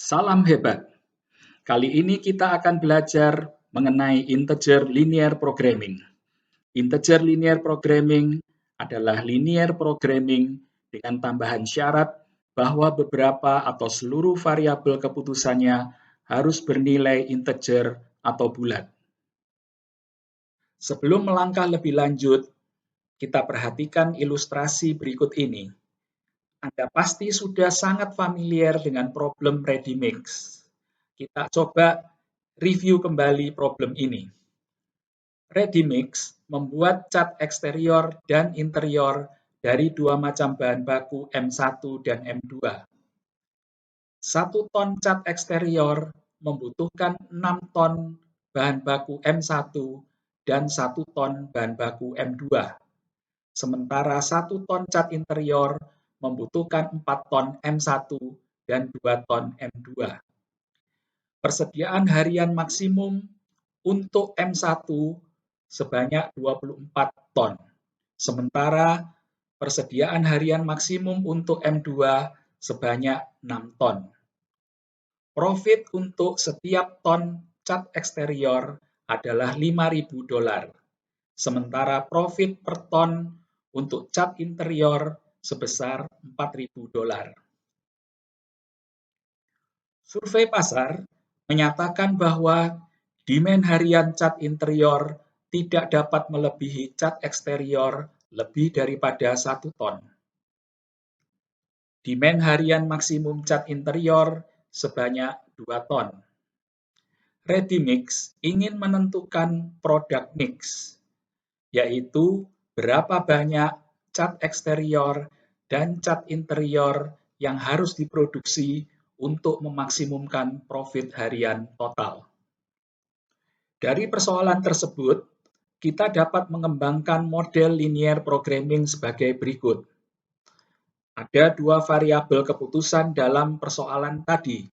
Salam hebat! Kali ini kita akan belajar mengenai integer linear programming. Integer linear programming adalah linear programming dengan tambahan syarat bahwa beberapa atau seluruh variabel keputusannya harus bernilai integer atau bulat. Sebelum melangkah lebih lanjut, kita perhatikan ilustrasi berikut ini. Anda pasti sudah sangat familiar dengan problem ReadyMix. Kita coba review kembali problem ini. ReadyMix membuat cat eksterior dan interior dari dua macam bahan baku M1 dan M2. 1 ton cat eksterior membutuhkan 6 ton bahan baku M1 dan 1 ton bahan baku M2. Sementara 1 ton cat interior membutuhkan 4 ton M1 dan 2 ton M2. Persediaan harian maksimum untuk M1 sebanyak 24 ton. Sementara persediaan harian maksimum untuk M2 sebanyak 6 ton. Profit untuk setiap ton cat eksterior adalah $5.000. Sementara profit per ton untuk cat interior sebesar $4.000. Survei pasar menyatakan bahwa demand harian cat interior tidak dapat melebihi cat eksterior lebih daripada 1 ton. Demand harian maksimum cat interior sebanyak 2 ton. ReadyMix ingin menentukan product mix, yaitu berapa banyak cat eksterior dan cat interior yang harus diproduksi untuk memaksimumkan profit harian total. Dari persoalan tersebut, kita dapat mengembangkan model linear programming sebagai berikut. Ada dua variabel keputusan dalam persoalan tadi,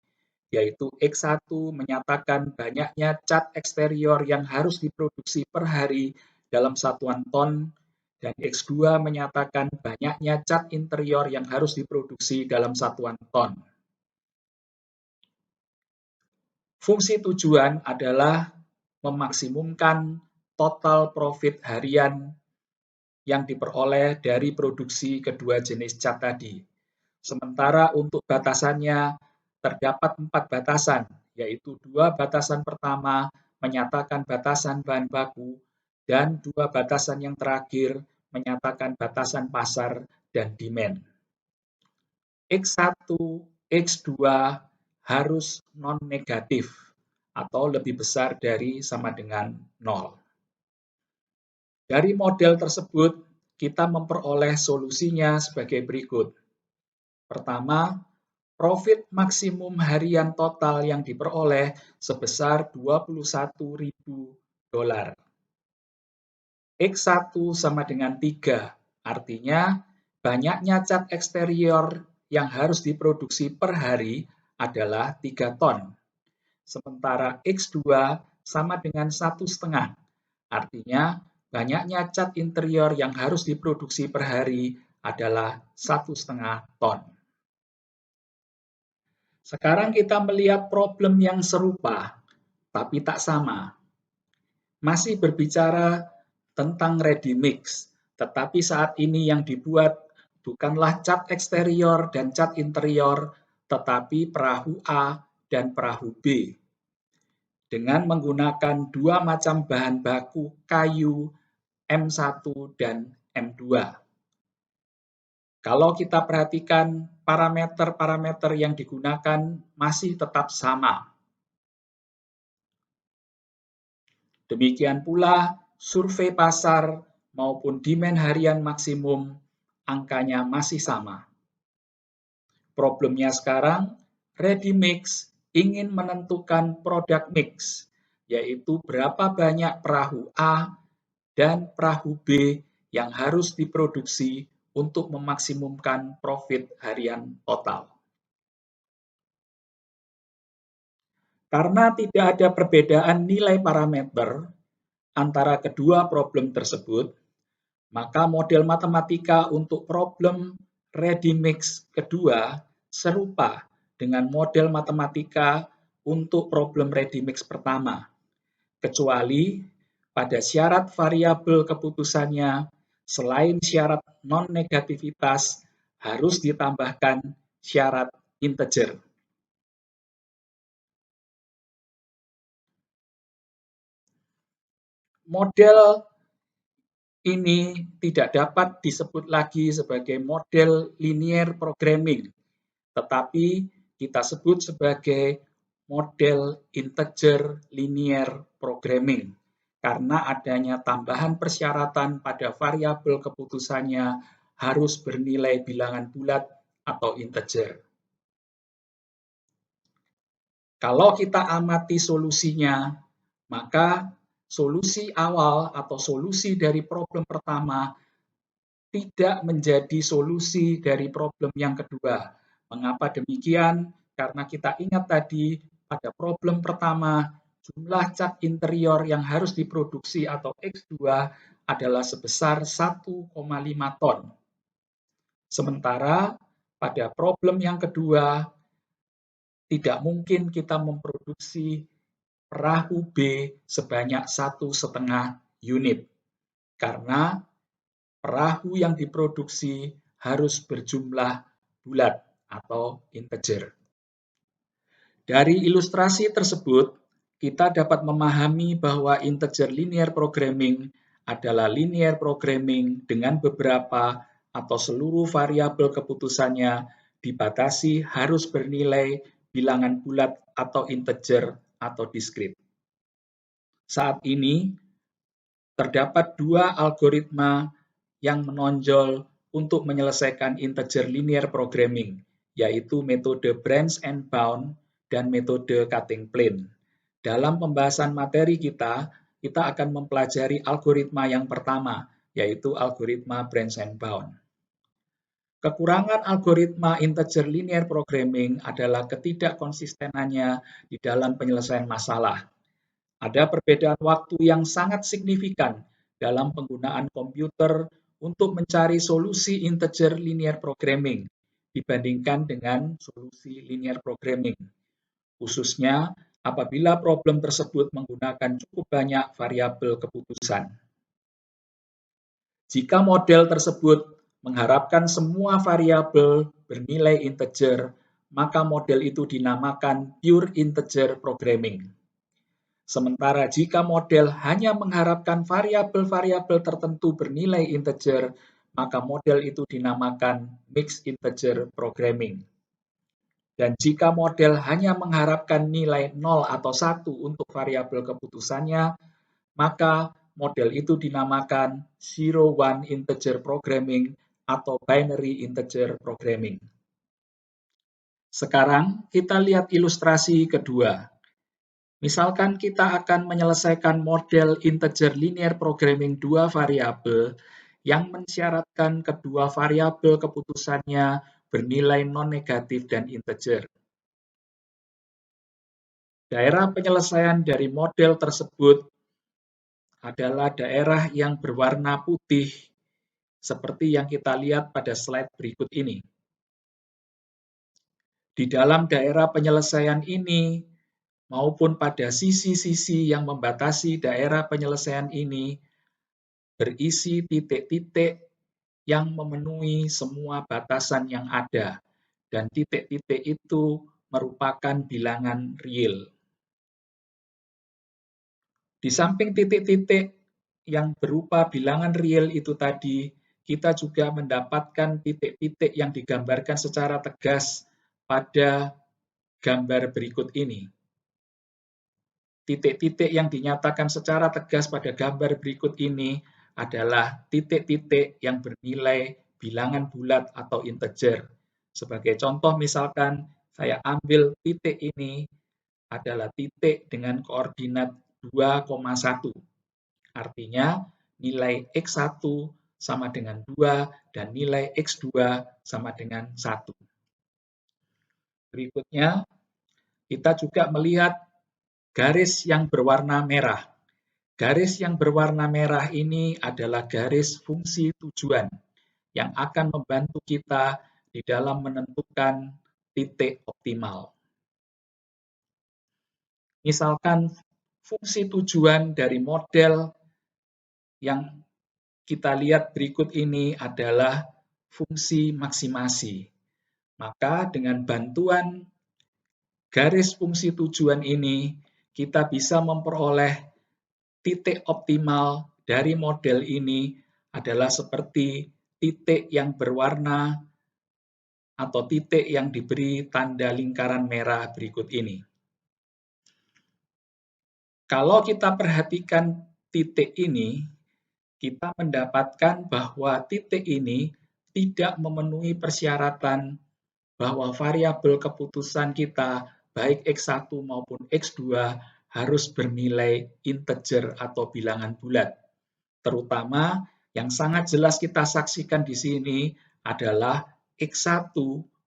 yaitu X1 menyatakan banyaknya cat eksterior yang harus diproduksi per hari dalam satuan ton, dan X2 menyatakan banyaknya cat interior yang harus diproduksi dalam satuan ton. Fungsi tujuan adalah memaksimumkan total profit harian yang diperoleh dari produksi kedua jenis cat tadi. Sementara untuk batasannya terdapat 4 batasan, yaitu 2 batasan pertama menyatakan batasan bahan baku dan 2 batasan yang terakhir menyatakan batasan pasar dan demand. X1, X2 harus non-negatif atau lebih besar dari sama dengan 0. Dari model tersebut, kita memperoleh solusinya sebagai berikut. Pertama, profit maksimum harian total yang diperoleh sebesar $21.000. X1 sama dengan 3, artinya banyaknya cat eksterior yang harus diproduksi per hari adalah 3 ton. Sementara X2 sama dengan 1,5, artinya banyaknya cat interior yang harus diproduksi per hari adalah 1,5 ton. Sekarang kita melihat problem yang serupa, tapi tak sama. Masih berbicara tentang ReadyMix, tetapi saat ini yang dibuat bukanlah cat eksterior dan cat interior, tetapi perahu A dan perahu B. Dengan menggunakan dua macam bahan baku kayu M1 dan M2. Kalau kita perhatikan parameter-parameter yang digunakan masih tetap sama. Demikian pula survei pasar maupun demand harian maksimum angkanya masih sama. Problemnya sekarang, ReadyMix ingin menentukan product mix, yaitu berapa banyak perahu A dan perahu B yang harus diproduksi untuk memaksimumkan profit harian total. Karena tidak ada perbedaan nilai parameter antara kedua problem tersebut, maka model matematika untuk problem ReadyMix kedua serupa dengan model matematika untuk problem ready mix pertama, kecuali pada syarat variabel keputusannya selain syarat non-negativitas harus ditambahkan syarat integer. Model ini tidak dapat disebut lagi sebagai model linear programming, tetapi kita sebut sebagai model integer linear programming karena adanya tambahan persyaratan pada variabel keputusannya harus bernilai bilangan bulat atau integer. Kalau kita amati solusinya, maka solusi awal atau solusi dari problem pertama tidak menjadi solusi dari problem yang kedua. Mengapa demikian? Karena kita ingat tadi pada problem pertama jumlah cat interior yang harus diproduksi atau X2 adalah sebesar 1,5 ton. Sementara pada problem yang kedua tidak mungkin kita memproduksi perahu B sebanyak 1,5 unit karena perahu yang diproduksi harus berjumlah bulat atau integer. Dari ilustrasi tersebut, kita dapat memahami bahwa integer linear programming adalah linear programming dengan beberapa atau seluruh variabel keputusannya dibatasi harus bernilai bilangan bulat atau integer atau diskrit. Saat ini, terdapat dua algoritma yang menonjol untuk menyelesaikan integer linear programming, yaitu metode branch and bound dan metode cutting plane. Dalam pembahasan materi kita akan mempelajari algoritma yang pertama, yaitu algoritma branch and bound. Kekurangan algoritma integer linear programming adalah ketidakkonsistenannya di dalam penyelesaian masalah. Ada perbedaan waktu yang sangat signifikan dalam penggunaan komputer untuk mencari solusi integer linear programming dibandingkan dengan solusi linear programming, khususnya apabila problem tersebut menggunakan cukup banyak variabel keputusan. Jika model tersebut mengharapkan semua variabel bernilai integer, maka model itu dinamakan pure integer programming. Sementara jika model hanya mengharapkan variabel-variabel tertentu bernilai integer, maka model itu dinamakan mixed integer programming. Dan jika model hanya mengharapkan nilai 0 atau 1 untuk variabel keputusannya, maka model itu dinamakan zero-one integer programming atau binary integer programming. Sekarang kita lihat ilustrasi kedua. Misalkan kita akan menyelesaikan model integer linear programming dua variabel yang mensyaratkan kedua variabel keputusannya bernilai non-negatif dan integer. Daerah penyelesaian dari model tersebut adalah daerah yang berwarna putih, seperti yang kita lihat pada slide berikut ini. Di dalam daerah penyelesaian ini, maupun pada sisi-sisi yang membatasi daerah penyelesaian ini, berisi titik-titik yang memenuhi semua batasan yang ada, dan titik-titik itu merupakan bilangan real. Di samping titik-titik yang berupa bilangan real itu tadi, kita juga mendapatkan titik-titik yang digambarkan secara tegas pada gambar berikut ini. Titik-titik yang dinyatakan secara tegas pada gambar berikut ini adalah titik-titik yang bernilai bilangan bulat atau integer. Sebagai contoh misalkan saya ambil titik ini adalah titik dengan koordinat 2,1. Artinya nilai X1 sama dengan 2 dan nilai X2 sama dengan 1. Berikutnya, kita juga melihat garis yang berwarna merah. Garis yang berwarna merah ini adalah garis fungsi tujuan yang akan membantu kita di dalam menentukan titik optimal. Misalkan fungsi tujuan dari model yang kita lihat berikut ini adalah fungsi maksimasi. Maka dengan bantuan garis fungsi tujuan ini, kita bisa memperoleh titik optimal dari model ini adalah seperti titik yang berwarna atau titik yang diberi tanda lingkaran merah berikut ini. Kalau kita perhatikan titik ini, kita mendapatkan bahwa titik ini tidak memenuhi persyaratan bahwa variabel keputusan kita, baik X1 maupun X2, harus bernilai integer atau bilangan bulat. Terutama yang sangat jelas kita saksikan di sini adalah X1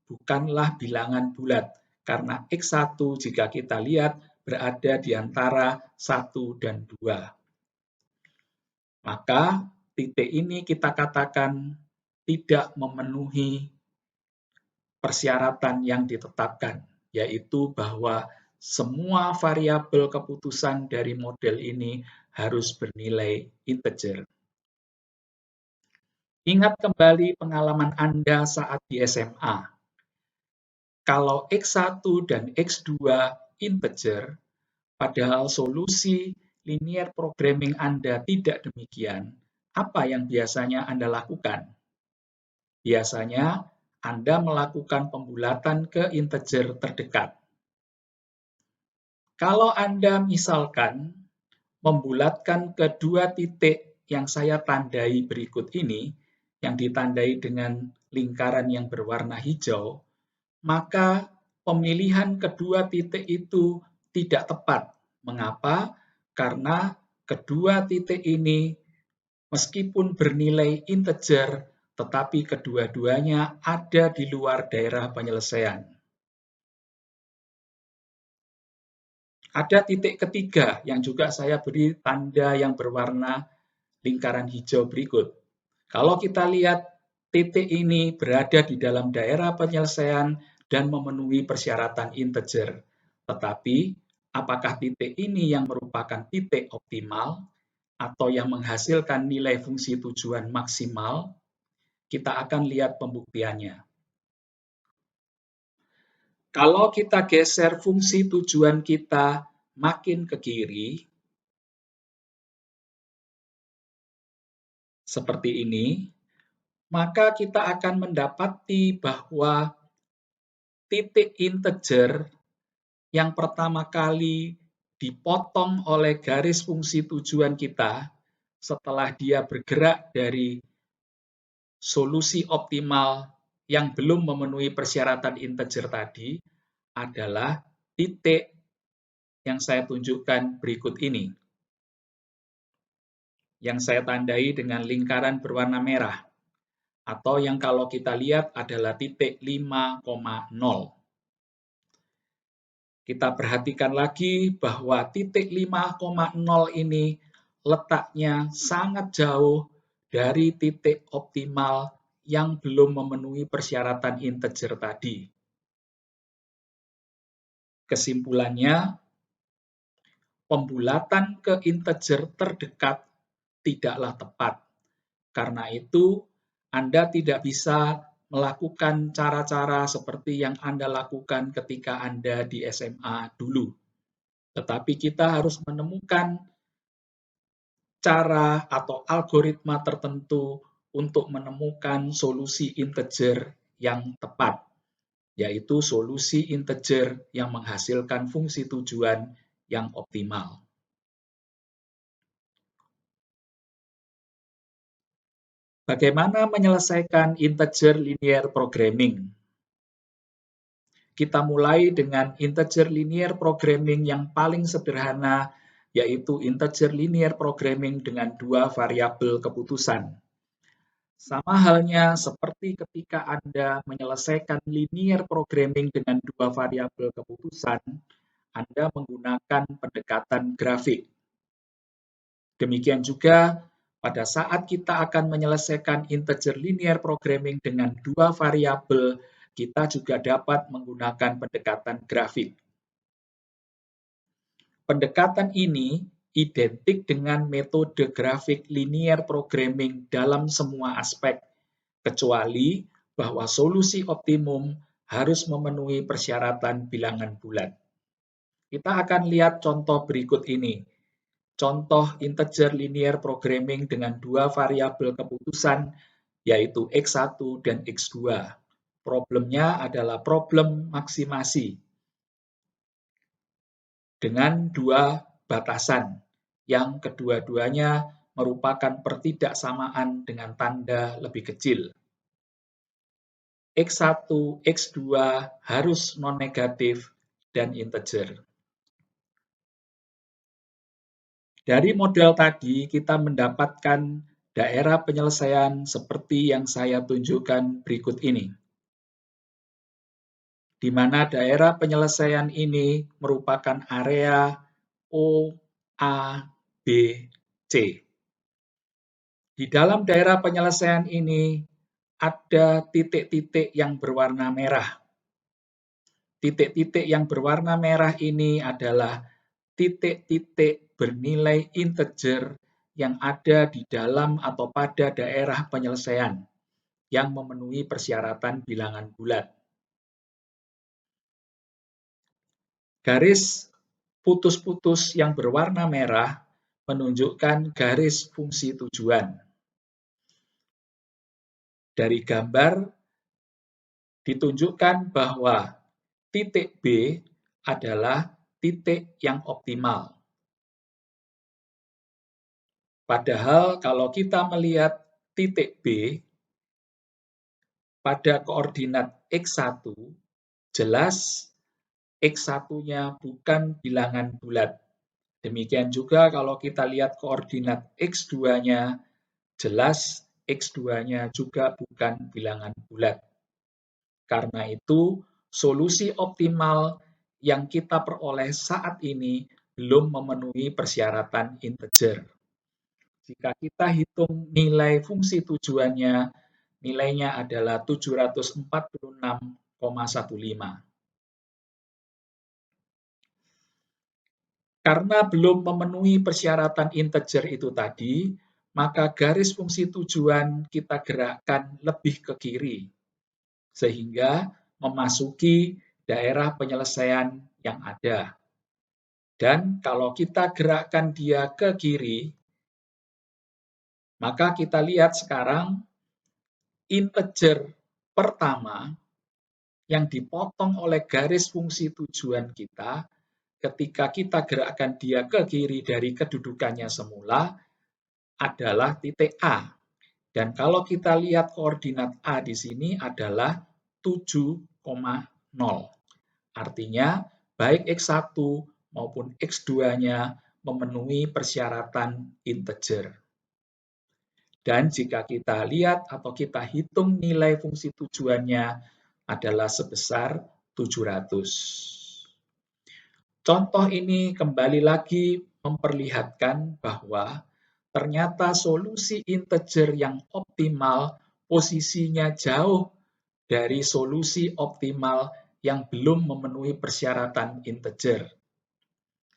bukanlah bilangan bulat, karena X1 jika kita lihat berada di antara 1 dan 2. Maka titik ini kita katakan tidak memenuhi persyaratan yang ditetapkan, yaitu bahwa semua variabel keputusan dari model ini harus bernilai integer. Ingat kembali pengalaman Anda saat di SMA. Kalau X1 dan X2 integer, padahal solusi linear programming Anda tidak demikian, apa yang biasanya Anda lakukan? Biasanya Anda melakukan pembulatan ke integer terdekat. Kalau Anda misalkan membulatkan kedua titik yang saya tandai berikut ini, yang ditandai dengan lingkaran yang berwarna hijau, maka pemilihan kedua titik itu tidak tepat. Mengapa? Karena kedua titik ini meskipun bernilai integer, tetapi kedua-duanya ada di luar daerah penyelesaian. Ada titik ketiga yang juga saya beri tanda yang berwarna lingkaran hijau berikut. Kalau kita lihat titik ini berada di dalam daerah penyelesaian dan memenuhi persyaratan integer. Tetapi, apakah titik ini yang merupakan titik optimal atau yang menghasilkan nilai fungsi tujuan maksimal? Kita akan lihat pembuktiannya. Kalau kita geser fungsi tujuan kita makin ke kiri, seperti ini, maka kita akan mendapati bahwa titik integer yang pertama kali dipotong oleh garis fungsi tujuan kita setelah dia bergerak dari solusi optimal yang belum memenuhi persyaratan integer tadi adalah titik yang saya tunjukkan berikut ini, yang saya tandai dengan lingkaran berwarna merah, atau yang kalau kita lihat adalah titik 5,0. Kita perhatikan lagi bahwa titik 5,0 ini letaknya sangat jauh dari titik optimal yang belum memenuhi persyaratan integer tadi. Kesimpulannya, pembulatan ke integer terdekat tidaklah tepat. Karena itu, Anda tidak bisa melakukan cara-cara seperti yang Anda lakukan ketika Anda di SMA dulu. Tetapi kita harus menemukan cara atau algoritma tertentu untuk menemukan solusi integer yang tepat, yaitu solusi integer yang menghasilkan fungsi tujuan yang optimal. Bagaimana menyelesaikan integer linear programming? Kita mulai dengan integer linear programming yang paling sederhana, yaitu integer linear programming dengan dua variabel keputusan. Sama halnya seperti ketika Anda menyelesaikan linear programming dengan dua variabel keputusan, Anda menggunakan pendekatan grafik. Demikian juga pada saat kita akan menyelesaikan integer linear programming dengan dua variabel kita juga dapat menggunakan pendekatan grafik. Pendekatan ini identik dengan metode grafik linear programming dalam semua aspek, kecuali bahwa solusi optimum harus memenuhi persyaratan bilangan bulat. Kita akan lihat contoh berikut ini. Contoh integer linear programming dengan dua variabel keputusan, yaitu X1 dan X2. Problemnya adalah problem maksimasi dengan dua batasan, yang kedua-duanya merupakan pertidaksamaan dengan tanda lebih kecil. X1, X2 harus non-negatif dan integer. Dari model tadi, kita mendapatkan daerah penyelesaian seperti yang saya tunjukkan berikut ini, di mana daerah penyelesaian ini merupakan area O, A, B, C. Di dalam daerah penyelesaian ini ada titik-titik yang berwarna merah. Titik-titik yang berwarna merah ini adalah titik-titik bernilai integer yang ada di dalam atau pada daerah penyelesaian yang memenuhi persyaratan bilangan bulat. Garis putus-putus yang berwarna merah menunjukkan garis fungsi tujuan. Dari gambar ditunjukkan bahwa titik B adalah titik yang optimal. Padahal kalau kita melihat titik B pada koordinat X1, jelas X1-nya bukan bilangan bulat. Demikian juga kalau kita lihat koordinat X2-nya, jelas X2-nya juga bukan bilangan bulat. Karena itu, solusi optimal yang kita peroleh saat ini belum memenuhi persyaratan integer. Jika kita hitung nilai fungsi tujuannya, nilainya adalah 746,15. Karena belum memenuhi persyaratan integer itu tadi, maka garis fungsi tujuan kita gerakkan lebih ke kiri, sehingga memasuki daerah penyelesaian yang ada. Dan kalau kita gerakkan dia ke kiri, maka kita lihat sekarang integer pertama yang dipotong oleh garis fungsi tujuan kita, ketika kita gerakkan dia ke kiri dari kedudukannya semula, adalah titik A. Dan kalau kita lihat koordinat A di sini adalah 7,0. Artinya, baik X1 maupun X2-nya memenuhi persyaratan integer. Dan jika kita lihat atau kita hitung nilai fungsi tujuannya adalah sebesar 700. Contoh ini kembali lagi memperlihatkan bahwa ternyata solusi integer yang optimal posisinya jauh dari solusi optimal yang belum memenuhi persyaratan integer.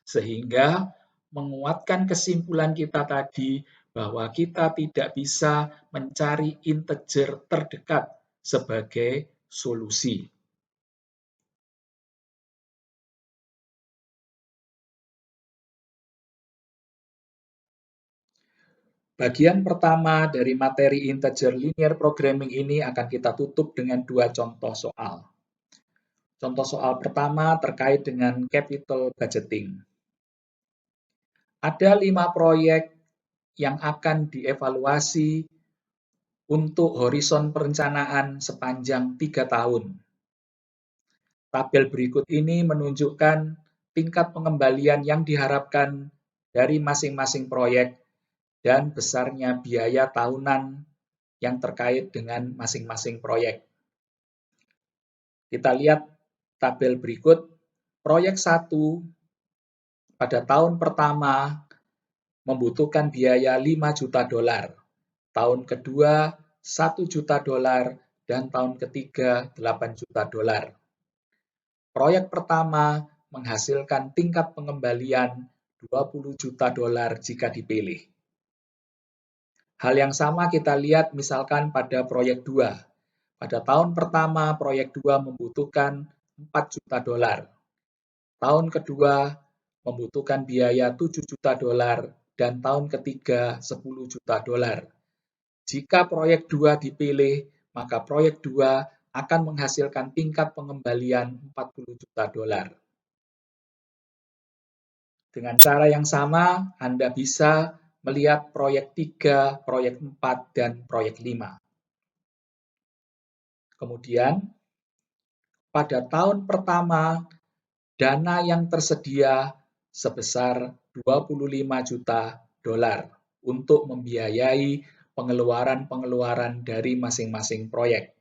Sehingga menguatkan kesimpulan kita tadi bahwa kita tidak bisa mencari integer terdekat sebagai solusi. Bagian pertama dari materi integer linear programming ini akan kita tutup dengan dua contoh soal. Contoh soal pertama terkait dengan capital budgeting. Ada 5 proyek yang akan dievaluasi untuk horizon perencanaan sepanjang 3 tahun. Tabel berikut ini menunjukkan tingkat pengembalian yang diharapkan dari masing-masing proyek dan besarnya biaya tahunan yang terkait dengan masing-masing proyek. Kita lihat tabel berikut. Proyek 1 pada tahun pertama membutuhkan biaya $5 juta. Tahun kedua $1 juta dan tahun ketiga 8 juta dolar. Proyek pertama menghasilkan tingkat pengembalian 20 juta dolar jika dipilih. Hal yang sama kita lihat misalkan pada proyek 2. Pada tahun pertama, proyek 2 membutuhkan 4 juta dolar. Tahun kedua membutuhkan biaya 7 juta dolar dan tahun ketiga 10 juta dolar. Jika proyek 2 dipilih, maka proyek 2 akan menghasilkan tingkat pengembalian 40 juta dolar. Dengan cara yang sama, Anda bisa melihat proyek 3, proyek 4, dan proyek 5. Kemudian, pada tahun pertama, dana yang tersedia sebesar 25 juta dolar untuk membiayai pengeluaran-pengeluaran dari masing-masing proyek.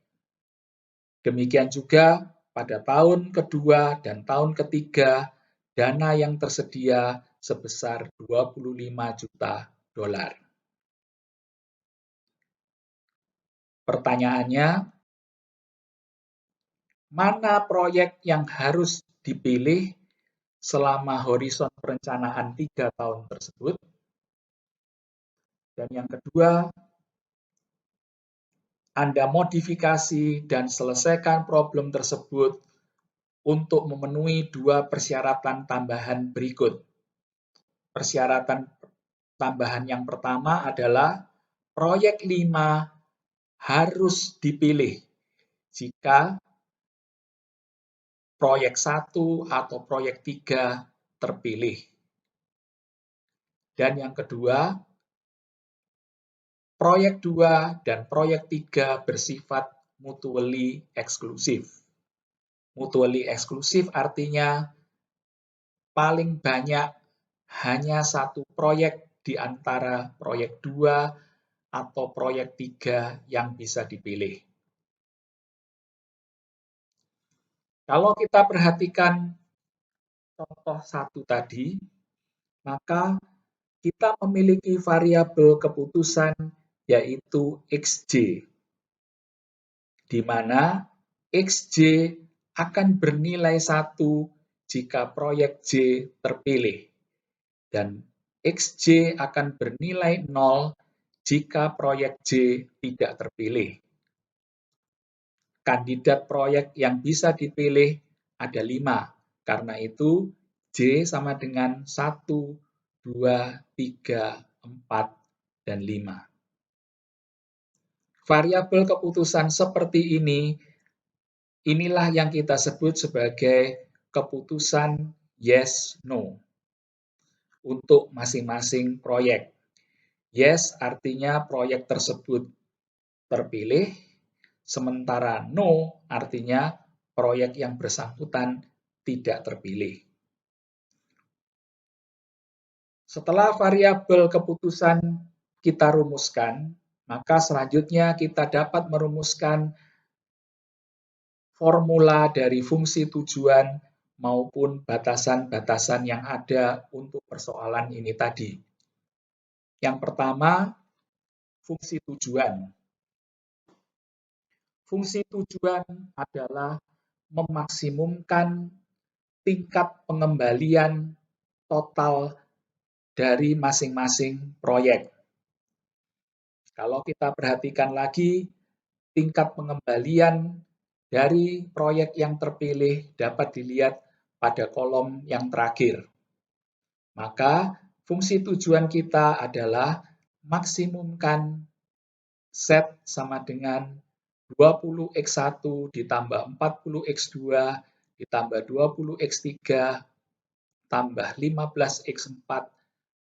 Demikian juga pada tahun kedua dan tahun ketiga, dana yang tersedia sebesar 25 juta dolar. Pertanyaannya, mana proyek yang harus dipilih selama horizon perencanaan 3 tahun tersebut? Dan yang kedua, Anda modifikasi dan selesaikan problem tersebut untuk memenuhi 2 persyaratan tambahan berikut. Persyaratan tambahan yang pertama adalah proyek 5 harus dipilih jika proyek 1 atau proyek 3 terpilih. Dan yang kedua, proyek 2 dan proyek 3 bersifat mutually eksklusif. Mutually eksklusif artinya paling banyak hanya satu proyek di antara proyek 2 atau proyek 3 yang bisa dipilih. Kalau kita perhatikan contoh 1 tadi, maka kita memiliki variabel keputusan yaitu XJ, di mana XJ akan bernilai 1 jika proyek J terpilih, dan XJ akan bernilai 0 jika proyek J tidak terpilih. Kandidat proyek yang bisa dipilih ada 5, karena itu J sama dengan 1, 2, 3, 4, dan 5. Variabel keputusan seperti ini, inilah yang kita sebut sebagai keputusan yes, no untuk masing-masing proyek. Yes artinya proyek tersebut terpilih, sementara no artinya proyek yang bersangkutan tidak terpilih. Setelah variabel keputusan kita rumuskan, maka selanjutnya kita dapat merumuskan formula dari fungsi tujuan maupun batasan-batasan yang ada untuk persoalan ini tadi. Yang pertama, fungsi tujuan. Fungsi tujuan adalah memaksimumkan tingkat pengembalian total dari masing-masing proyek. Kalau kita perhatikan lagi, tingkat pengembalian dari proyek yang terpilih dapat dilihat pada kolom yang terakhir. Maka fungsi tujuan kita adalah maksimumkan Z sama dengan 20x1 ditambah 40x2 ditambah 20x3 tambah 15x4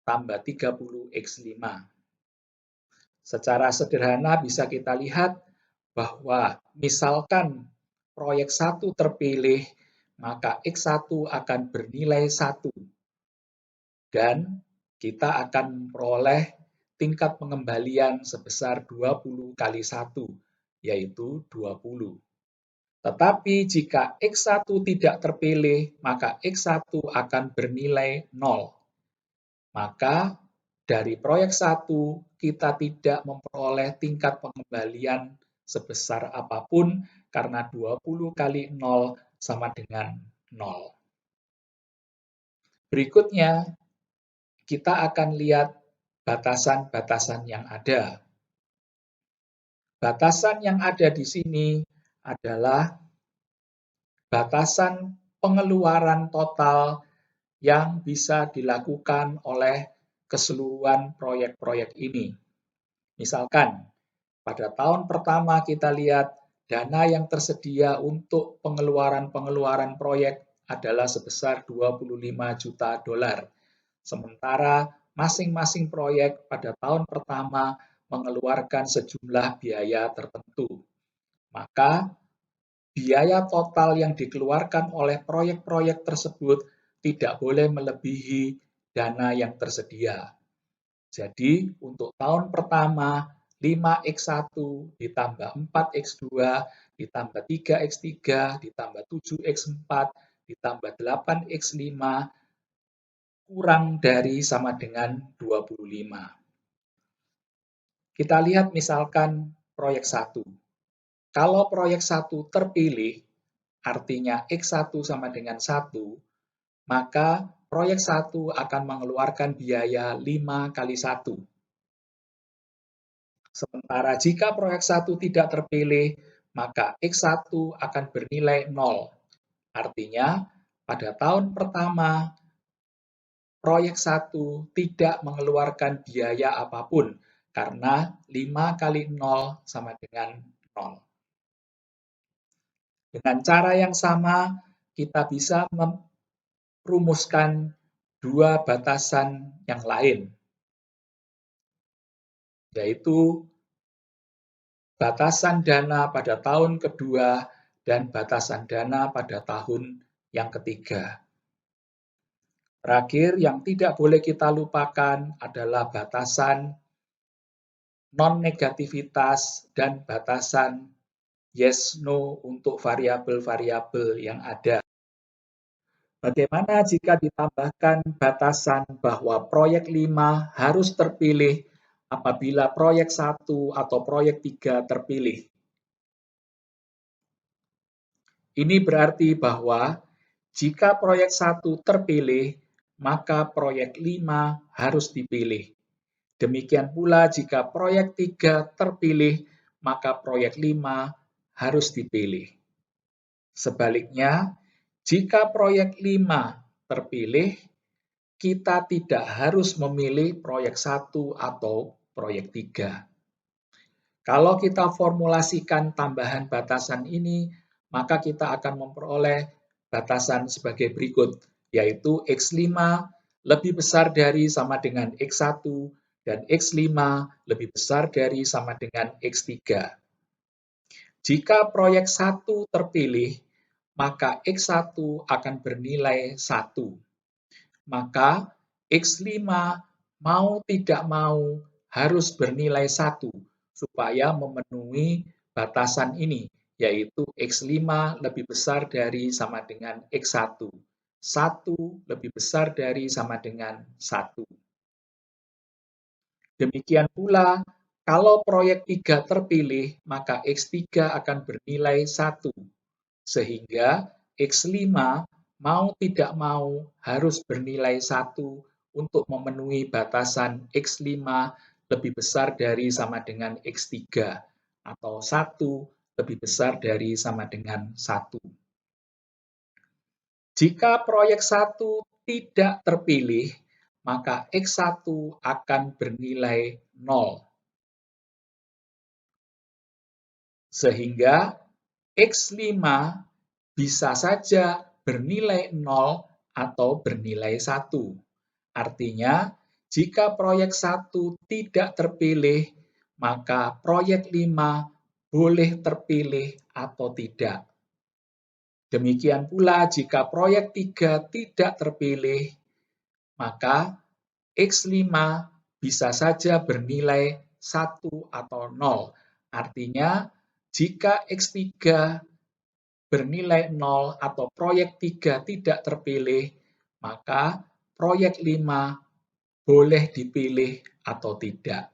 tambah 30x5. Secara sederhana bisa kita lihat bahwa misalkan proyek 1 terpilih, maka X1 akan bernilai 1. Dan kita akan memperoleh tingkat pengembalian sebesar 20 kali 1, yaitu 20. Tetapi jika X1 tidak terpilih, maka X1 akan bernilai 0. Maka dari proyek 1, kita tidak memperoleh tingkat pengembalian sebesar apapun karena 20 kali 0 sama dengan 0. Berikutnya, kita akan lihat batasan-batasan yang ada. Batasan yang ada di sini adalah batasan pengeluaran total yang bisa dilakukan oleh keseluruhan proyek-proyek ini. Misalkan, pada tahun pertama kita lihat dana yang tersedia untuk pengeluaran-pengeluaran proyek adalah sebesar 25 juta dolar. Sementara masing-masing proyek pada tahun pertama mengeluarkan sejumlah biaya tertentu. Maka biaya total yang dikeluarkan oleh proyek-proyek tersebut tidak boleh melebihi dana yang tersedia. Jadi untuk tahun pertama 5x1 ditambah 4x2 ditambah 3x3 ditambah 7x4 ditambah 8x5 kurang dari sama dengan 25. Kita lihat misalkan proyek 1. Kalau proyek 1 terpilih, artinya X1 sama dengan 1, maka proyek 1 akan mengeluarkan biaya 5 kali 1. Sementara jika proyek 1 tidak terpilih, maka X1 akan bernilai 0. Artinya, pada tahun pertama, proyek 1 tidak mengeluarkan biaya apapun, karena 5 kali 0 sama dengan 0. Dengan cara yang sama, kita bisa merumuskan dua batasan yang lain, yaitu batasan dana pada tahun kedua dan batasan dana pada tahun yang ketiga. Terakhir, yang tidak boleh kita lupakan adalah batasan non-negativitas dan batasan yes-no untuk variabel-variabel yang ada. Bagaimana jika ditambahkan batasan bahwa proyek 5 harus terpilih apabila proyek 1 atau proyek 3 terpilih? Ini berarti bahwa jika proyek 1 terpilih, maka proyek 5 harus dipilih. Demikian pula jika proyek 3 terpilih, maka proyek 5 harus dipilih. Sebaliknya, jika proyek 5 terpilih, kita tidak harus memilih proyek 1 atau proyek 3. Kalau kita formulasikan tambahan batasan ini, maka kita akan memperoleh batasan sebagai berikut, yaitu X5 lebih besar dari sama dengan X1 dan X5 lebih besar dari sama dengan X3. Jika proyek 1 terpilih, maka X1 akan bernilai 1. Maka X5 mau tidak mau harus bernilai 1 supaya memenuhi batasan ini, yaitu X5 lebih besar dari sama dengan X1. 1 lebih besar dari sama dengan 1. Demikian pula, kalau proyek 3 terpilih, maka X3 akan bernilai 1. Sehingga X5 mau tidak mau harus bernilai 1 untuk memenuhi batasan X5 lebih besar dari sama dengan X3 atau 1 lebih besar dari sama dengan 1. Jika proyek 1 tidak terpilih, maka X1 akan bernilai 0. Sehingga X5 bisa saja bernilai 0 atau bernilai 1. Artinya, jika proyek 1 tidak terpilih, maka proyek 5 boleh terpilih atau tidak. Demikian pula jika proyek 3 tidak terpilih, maka X5 bisa saja bernilai 1 atau 0. Artinya, jika X3 bernilai 0 atau proyek 3 tidak terpilih, maka proyek 5 boleh dipilih atau tidak.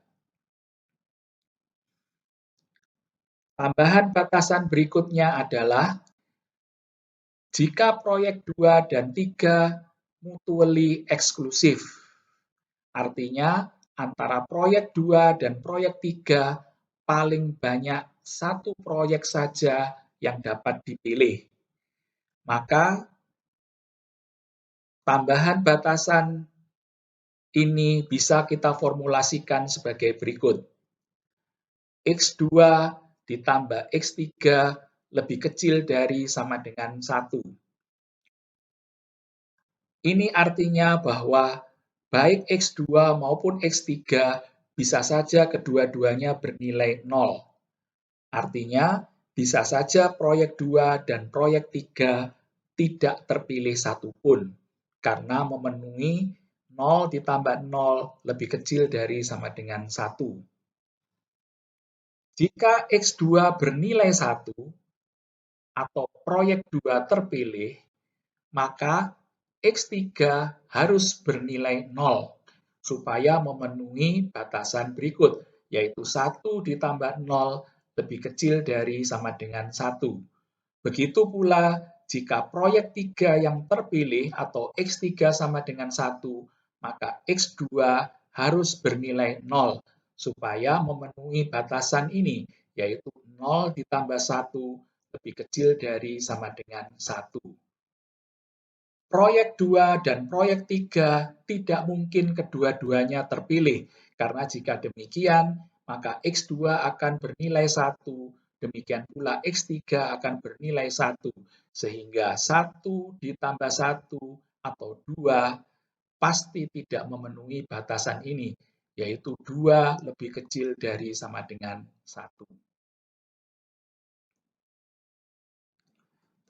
Tambahan batasan berikutnya adalah jika proyek 2 dan 3 mutually eksklusif. Artinya antara proyek 2 dan proyek 3 paling banyak satu proyek saja yang dapat dipilih. Maka tambahan batasan ini bisa kita formulasikan sebagai berikut. X2 ditambah X3 lebih kecil dari sama dengan 1. Ini artinya bahwa baik X2 maupun X3 bisa saja kedua-duanya bernilai 0. Artinya, bisa saja proyek 2 dan proyek 3 tidak terpilih satupun, karena memenuhi 0 ditambah 0 lebih kecil dari sama dengan 1. Jika X2 bernilai 1 atau proyek 2 terpilih, maka X3 harus bernilai 0 supaya memenuhi batasan berikut, yaitu 1 ditambah 0 lebih kecil dari sama dengan 1. Begitu pula jika proyek 3 yang terpilih atau X3 sama dengan 1, maka X2 harus bernilai 0 supaya memenuhi batasan ini, yaitu 0 ditambah 1 lebih kecil dari sama dengan 1. Proyek 2 dan proyek 3 tidak mungkin kedua-duanya terpilih, karena jika demikian, maka X2 akan bernilai 1, demikian pula X3 akan bernilai 1, sehingga 1 ditambah 1 atau 2 pasti tidak memenuhi batasan ini, yaitu 2 lebih kecil dari sama dengan 1.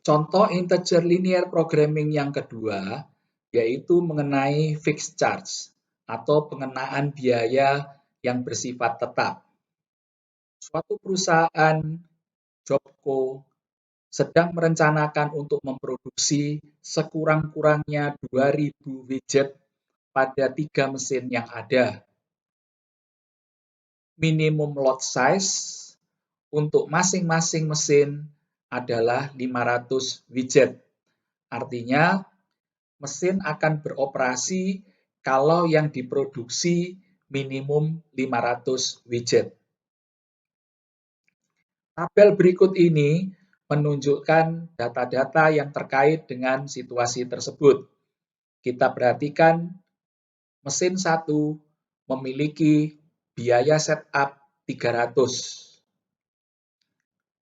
Contoh integer linear programming yang kedua, yaitu mengenai fixed charge atau pengenaan biaya yang bersifat tetap. Suatu perusahaan Jobco sedang merencanakan untuk memproduksi sekurang-kurangnya 2.000 widget pada 3 mesin yang ada. Minimum lot size untuk masing-masing mesin adalah 500 widget. Artinya, mesin akan beroperasi kalau yang diproduksi minimum 500 widget. Tabel berikut ini menunjukkan data-data yang terkait dengan situasi tersebut. Kita perhatikan mesin 1 memiliki biaya setup 300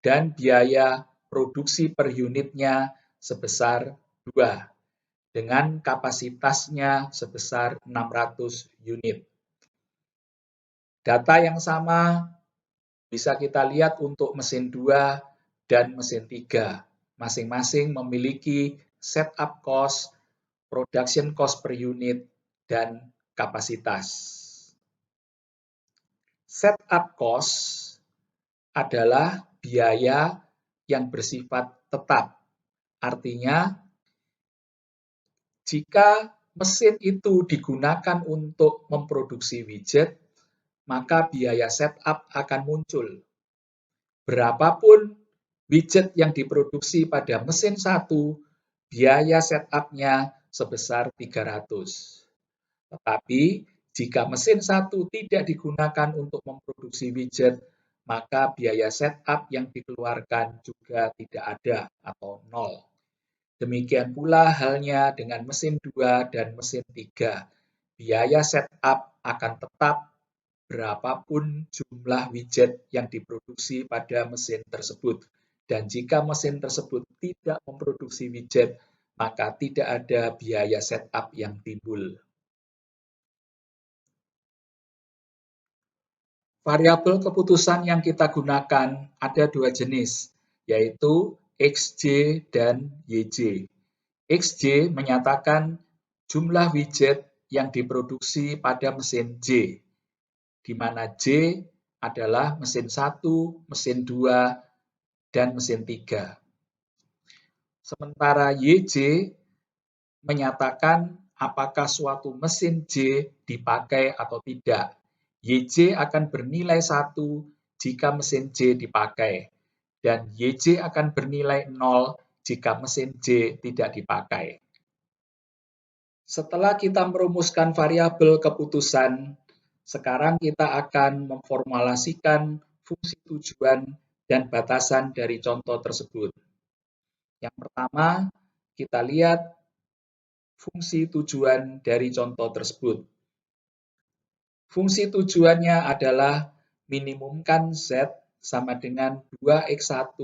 dan biaya produksi per unitnya sebesar 2 dengan kapasitasnya sebesar 600 unit. Data yang sama bisa kita lihat untuk mesin 2 dan mesin 3. Masing-masing memiliki setup cost, production cost per unit, dan kapasitas. Setup cost adalah biaya yang bersifat tetap. Artinya, jika mesin itu digunakan untuk memproduksi widget, maka biaya setup akan muncul. Berapapun widget yang diproduksi pada mesin 1, biaya setup-nya sebesar 300. Tetapi, jika mesin 1 tidak digunakan untuk memproduksi widget, maka biaya setup yang dikeluarkan juga tidak ada atau 0. Demikian pula halnya dengan mesin 2 dan mesin 3. Biaya setup akan tetap berapapun jumlah widget yang diproduksi pada mesin tersebut. Dan jika mesin tersebut tidak memproduksi widget, maka tidak ada biaya setup yang timbul. Variabel keputusan yang kita gunakan ada 2 jenis, yaitu Xj dan Yj. Xj menyatakan jumlah widget yang diproduksi pada mesin J, di mana J adalah mesin 1, mesin 2, dan mesin 3. Sementara Yj menyatakan apakah suatu mesin J dipakai atau tidak. Yj akan bernilai 1 jika mesin J dipakai, dan YJ akan bernilai 0 jika mesin J tidak dipakai. Setelah kita merumuskan variabel keputusan, sekarang kita akan memformulasikan fungsi tujuan dan batasan dari contoh tersebut. Yang pertama, kita lihat fungsi tujuan dari contoh tersebut. Fungsi tujuannya adalah minimumkan Z sama dengan 2x1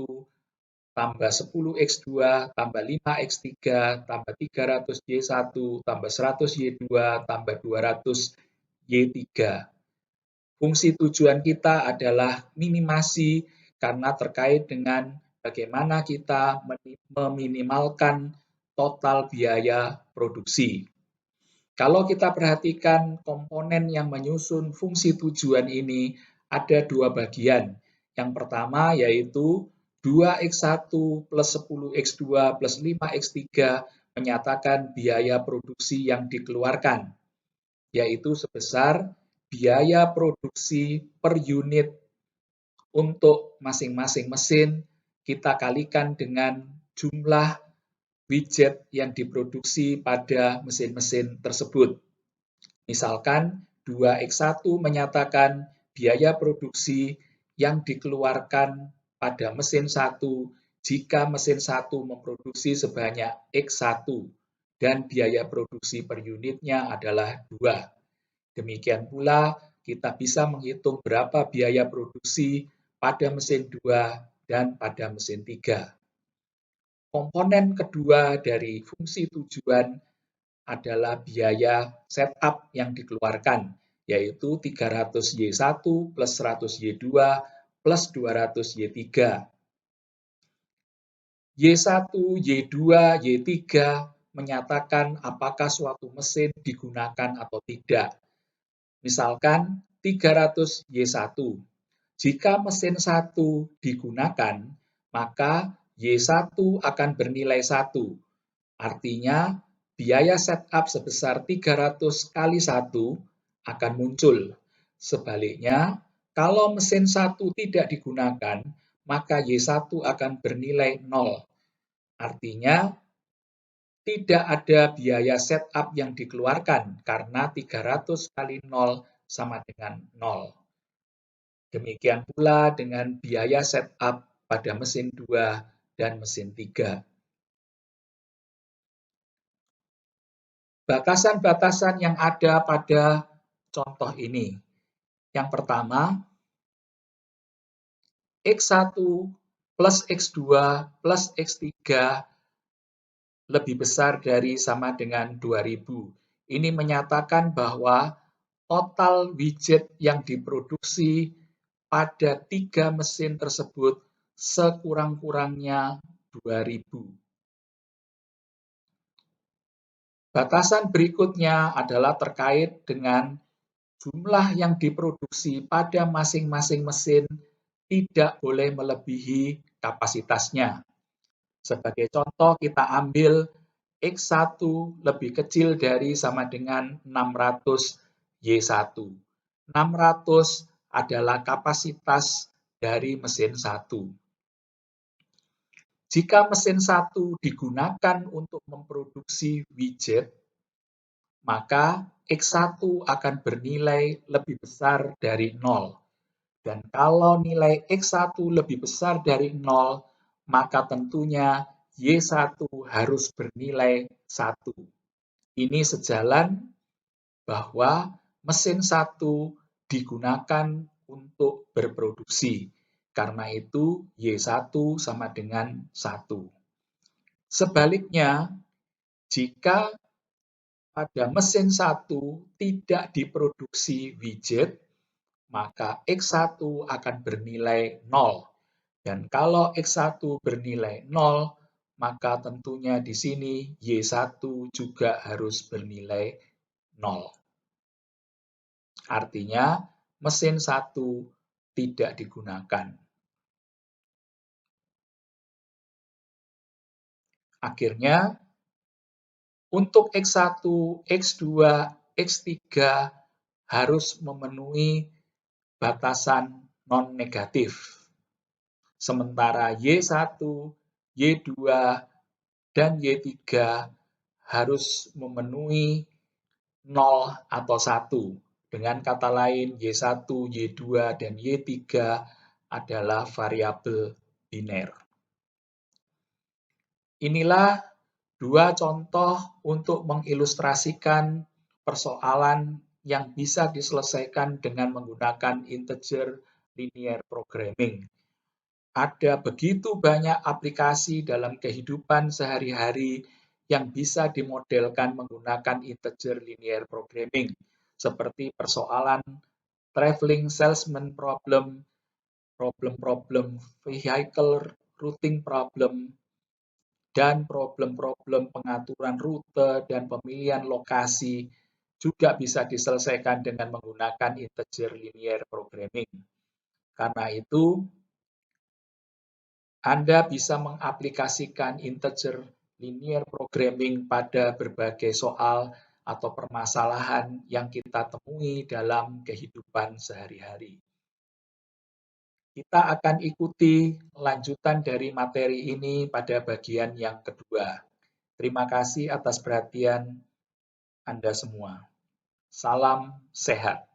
tambah 10x2 tambah 5x3 tambah 300y1 tambah 100y2 tambah 200y3. Fungsi tujuan kita adalah minimasi karena terkait dengan bagaimana kita meminimalkan total biaya produksi. Kalau kita perhatikan komponen yang menyusun fungsi tujuan ini ada dua bagian. Yang pertama yaitu 2x1 plus 10x2 plus 5x3 menyatakan biaya produksi yang dikeluarkan, yaitu sebesar biaya produksi per unit untuk masing-masing mesin kita kalikan dengan jumlah widget yang diproduksi pada mesin-mesin tersebut. Misalkan 2x1 menyatakan biaya produksi yang dikeluarkan pada mesin 1 jika mesin 1 memproduksi sebanyak x1 dan biaya produksi per unitnya adalah 2. Demikian pula kita bisa menghitung berapa biaya produksi pada mesin 2 dan pada mesin 3. Komponen kedua dari fungsi tujuan adalah biaya setup yang dikeluarkan, yaitu 300Y1 plus 100Y2 plus 200Y3. Y1, Y2, Y3 menyatakan apakah suatu mesin digunakan atau tidak. Misalkan 300Y1. Jika mesin 1 digunakan, maka Y1 akan bernilai 1. Artinya, biaya setup sebesar 300 kali 1 akan muncul. Sebaliknya, kalau mesin 1 tidak digunakan, maka Y1 akan bernilai 0. Artinya, tidak ada biaya setup yang dikeluarkan karena 300 kali 0 sama dengan 0. Demikian pula dengan biaya setup pada mesin 2 dan mesin 3. Batasan-batasan yang ada pada contoh ini. Yang pertama, X1 plus X2 plus X3 lebih besar dari sama dengan 2000. Ini menyatakan bahwa total widget yang diproduksi pada 3 mesin tersebut sekurang-kurangnya 2000. Batasan berikutnya adalah terkait dengan jumlah yang diproduksi pada masing-masing mesin tidak boleh melebihi kapasitasnya. Sebagai contoh, kita ambil X1 lebih kecil dari sama dengan 600 Y1. 600 adalah kapasitas dari mesin 1. Jika mesin 1 digunakan untuk memproduksi widget, maka X1 akan bernilai lebih besar dari 0. Dan kalau nilai X1 lebih besar dari 0, maka tentunya Y1 harus bernilai 1. Ini sejalan bahwa mesin 1 digunakan untuk berproduksi. Karena itu Y1 sama dengan 1. Sebaliknya, jika pada mesin 1 tidak diproduksi widget, maka X1 akan bernilai 0. Dan kalau X1 bernilai 0, maka tentunya di sini Y1 juga harus bernilai 0. Artinya, mesin 1 tidak digunakan. Akhirnya, untuk X1, X2, X3 harus memenuhi batasan non-negatif. sementara Y1, Y2, dan Y3 harus memenuhi 0 atau 1. Dengan kata lain, Y1, Y2, dan Y3 adalah variabel biner. Inilah dua contoh untuk mengilustrasikan persoalan yang bisa diselesaikan dengan menggunakan integer linear programming. Ada begitu banyak aplikasi dalam kehidupan sehari-hari yang bisa dimodelkan menggunakan integer linear programming, seperti persoalan traveling salesman problem, problem-problem vehicle routing problem, dan problem-problem pengaturan rute dan pemilihan lokasi juga bisa diselesaikan dengan menggunakan integer linear programming. Karena itu, Anda bisa mengaplikasikan integer linear programming pada berbagai soal atau permasalahan yang kita temui dalam kehidupan sehari-hari. Kita akan ikuti lanjutan dari materi ini pada bagian yang kedua. Terima kasih atas perhatian Anda semua. Salam sehat.